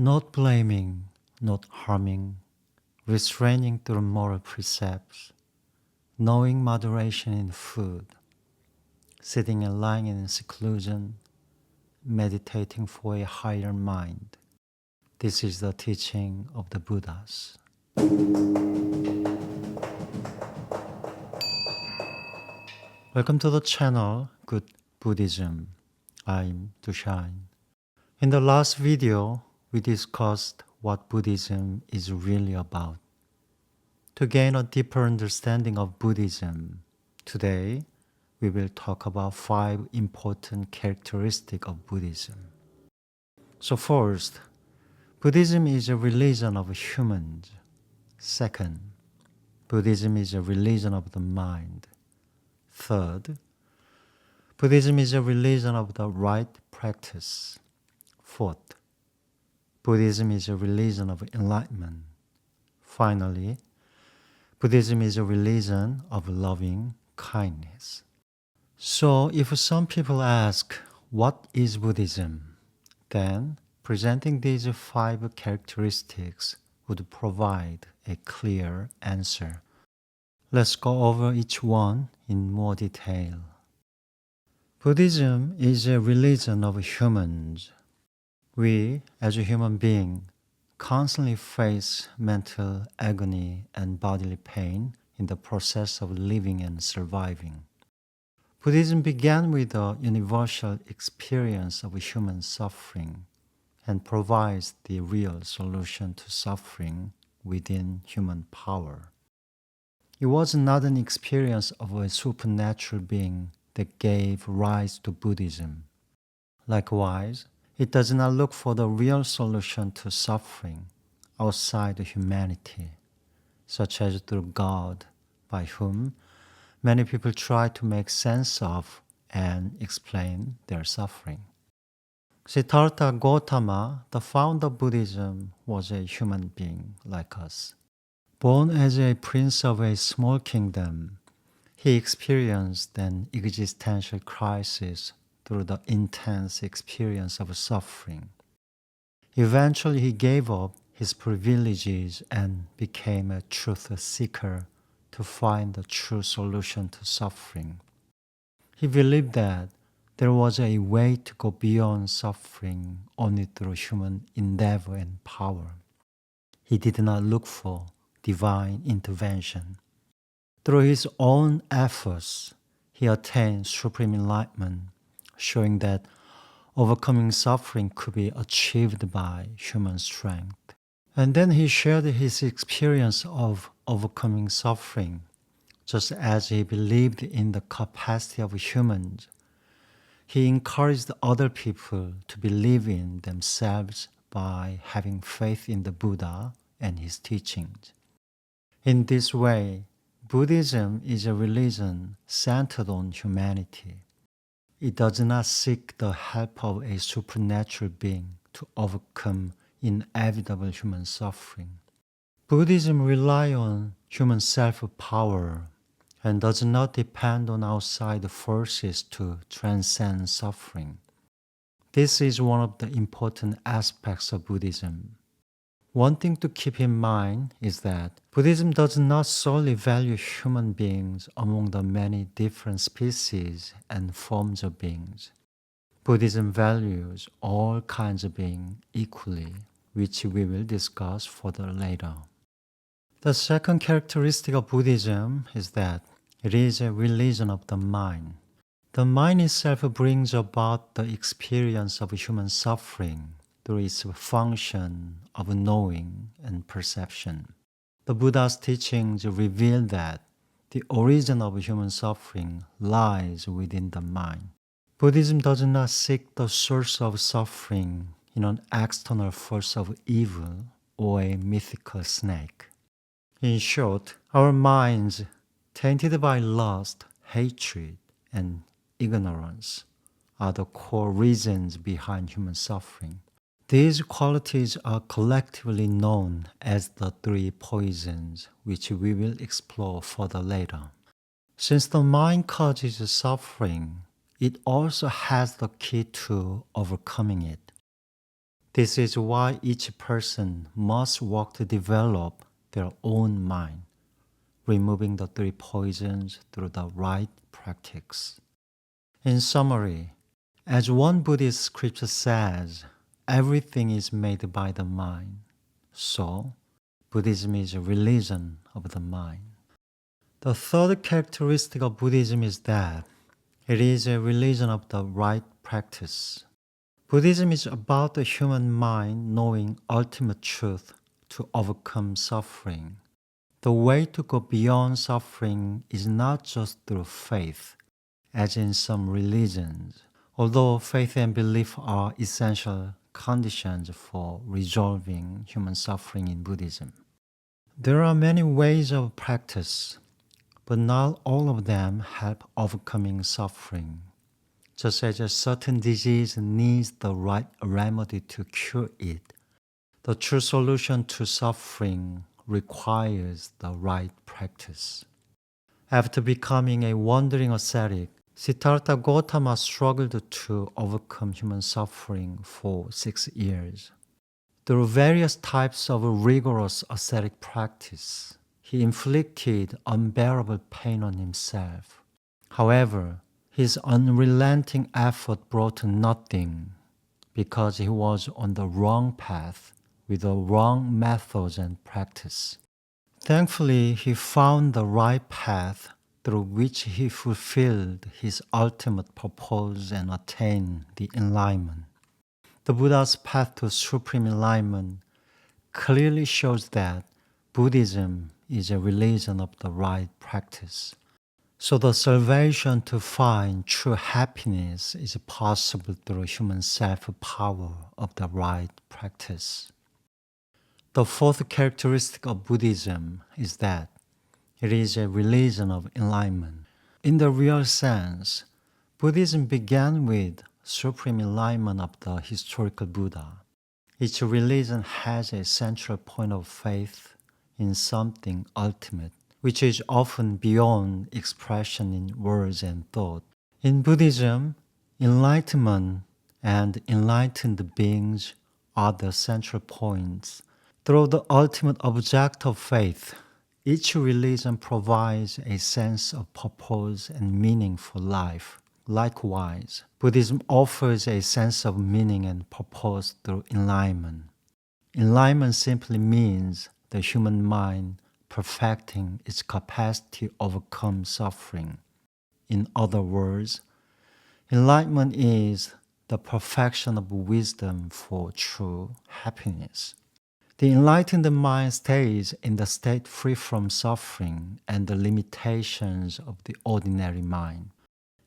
Not blaming, not harming, restraining through moral precepts, knowing moderation in food, sitting and lying in seclusion, meditating for a higher mind. This is the teaching of the Buddhas. Welcome to the channel, Good Buddhism. I'm Dushain. In the last video, we discussed what Buddhism is really about. To gain a deeper understanding of Buddhism, today we will talk about 5 important characteristics of Buddhism. So first, Buddhism is a religion of humans. Second, Buddhism is a religion of the mind. Third, Buddhism is a religion of the right practice. Fourth, Buddhism is a religion of enlightenment. Finally, Buddhism is a religion of loving kindness. So if some people ask, what is Buddhism? Then presenting these 5 characteristics would provide a clear answer. Let's go over each one in more detail. Buddhism is a religion of humans. We, as a human being, constantly face mental agony and bodily pain in the process of living and surviving. Buddhism began with a universal experience of human suffering and provides the real solution to suffering within human power. It was not an experience of a supernatural being that gave rise to Buddhism. Likewise, it does not look for the real solution to suffering outside humanity, such as through God, by whom many people try to make sense of and explain their suffering. Siddhartha Gautama, the founder of Buddhism, was a human being like us. Born as a prince of a small kingdom, he experienced an existential crisis through the intense experience of suffering. Eventually, he gave up his privileges and became a truth seeker to find the true solution to suffering. He believed that there was a way to go beyond suffering only through human endeavor and power. He did not look for divine intervention. Through his own efforts, he attained supreme enlightenment, showing that overcoming suffering could be achieved by human strength. And then he shared his experience of overcoming suffering, just as he believed in the capacity of humans. He encouraged other people to believe in themselves by having faith in the Buddha and his teachings. In this way, Buddhism is a religion centered on humanity. It does not seek the help of a supernatural being to overcome inevitable human suffering. Buddhism relies on human self-power and does not depend on outside forces to transcend suffering. This is one of the important aspects of Buddhism. One thing to keep in mind is that Buddhism does not solely value human beings among the many different species and forms of beings. Buddhism values all kinds of beings equally, which we will discuss further later. The second characteristic of Buddhism is that it is a religion of the mind. The mind itself brings about the experience of human suffering through its function of knowing and perception. The Buddha's teachings reveal that the origin of human suffering lies within the mind. Buddhism does not seek the source of suffering in an external force of evil or a mythical snake. In short, our minds, tainted by lust, hatred, and ignorance, are the core reasons behind human suffering. These qualities are collectively known as the 3 poisons, which we will explore further later. Since the mind causes suffering, it also has the key to overcoming it. This is why each person must work to develop their own mind, removing the three poisons through the right practice. In summary, as one Buddhist scripture says, everything is made by the mind. So, Buddhism is a religion of the mind. The third characteristic of Buddhism is that it is a religion of the right practice. Buddhism is about the human mind knowing ultimate truth to overcome suffering. The way to go beyond suffering is not just through faith, as in some religions, although faith and belief are essential conditions for resolving human suffering in Buddhism. There are many ways of practice, but not all of them help overcoming suffering. Just as a certain disease needs the right remedy to cure it, the true solution to suffering requires the right practice. After becoming a wandering ascetic, Siddhartha Gautama struggled to overcome human suffering for 6 years. Through various types of rigorous ascetic practice, he inflicted unbearable pain on himself. However, his unrelenting effort brought nothing because he was on the wrong path with the wrong methods and practice. Thankfully, he found the right path through which he fulfilled his ultimate purpose and attained the enlightenment. The Buddha's path to supreme enlightenment clearly shows that Buddhism is a religion of the right practice. So the salvation to find true happiness is possible through human self-power of the right practice. The fourth characteristic of Buddhism is that it is a religion of enlightenment. In the real sense, Buddhism began with supreme enlightenment of the historical Buddha. Each religion has a central point of faith in something ultimate, which is often beyond expression in words and thought. In Buddhism, enlightenment and enlightened beings are the central points. Through the ultimate object of faith, each religion provides a sense of purpose and meaning for life. Likewise, Buddhism offers a sense of meaning and purpose through enlightenment. Enlightenment simply means the human mind perfecting its capacity to overcome suffering. In other words, enlightenment is the perfection of wisdom for true happiness. The enlightened mind stays in the state free from suffering and the limitations of the ordinary mind.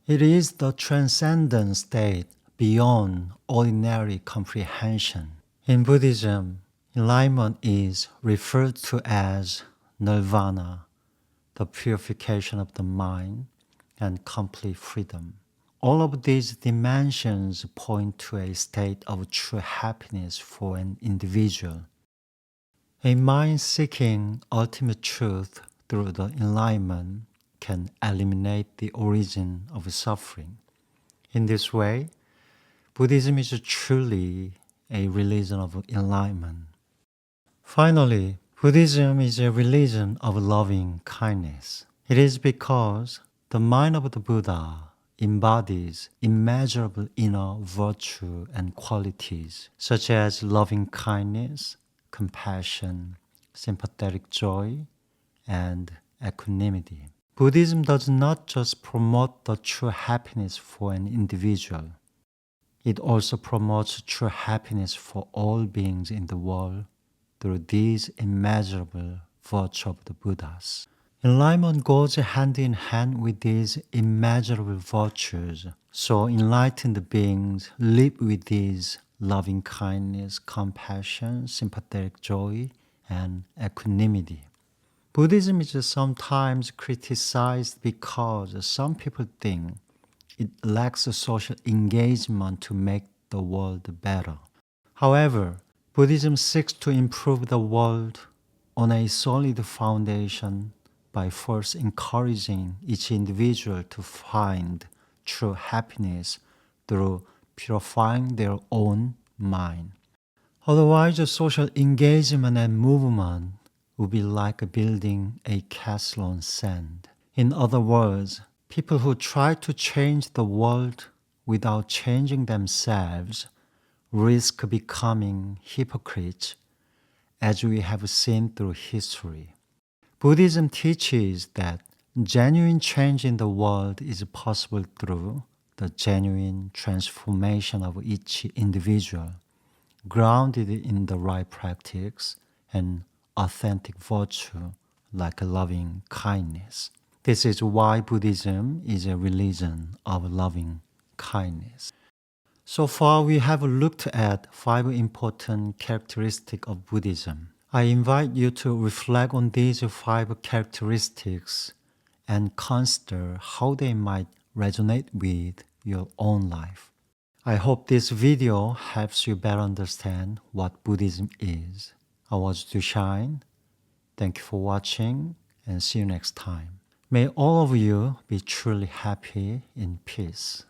It is the transcendent state beyond ordinary comprehension. In Buddhism, enlightenment is referred to as nirvana, the purification of the mind, and complete freedom. All of these dimensions point to a state of true happiness for an individual. A mind seeking ultimate truth through the enlightenment can eliminate the origin of suffering. In this way, Buddhism is truly a religion of enlightenment. Finally, Buddhism is a religion of loving kindness. It is because the mind of the Buddha embodies immeasurable inner virtue and qualities such as loving kindness, compassion, sympathetic joy, and equanimity. Buddhism does not just promote the true happiness for an individual. It also promotes true happiness for all beings in the world through these immeasurable virtues of the Buddhas. Enlightenment goes hand in hand with these immeasurable virtues. So enlightened beings live with these loving kindness, compassion, sympathetic joy, and equanimity. Buddhism is sometimes criticized because some people think it lacks social engagement to make the world better. However, Buddhism seeks to improve the world on a solid foundation by first encouraging each individual to find true happiness through purifying their own mind. Otherwise, the social engagement and movement would be like building a castle on sand. In other words, people who try to change the world without changing themselves risk becoming hypocrites, as we have seen through history. Buddhism teaches that genuine change in the world is possible through the genuine transformation of each individual, grounded in the right practice and authentic virtue like loving kindness. This is why Buddhism is a religion of loving kindness. So far, we have looked at 5 important characteristics of Buddhism. I invite you to reflect on these 5 characteristics and consider how they might resonate with your own life. I hope this video helps you better understand what Buddhism is. I was Dushine. Thank you for watching and see you next time. May all of you be truly happy in peace.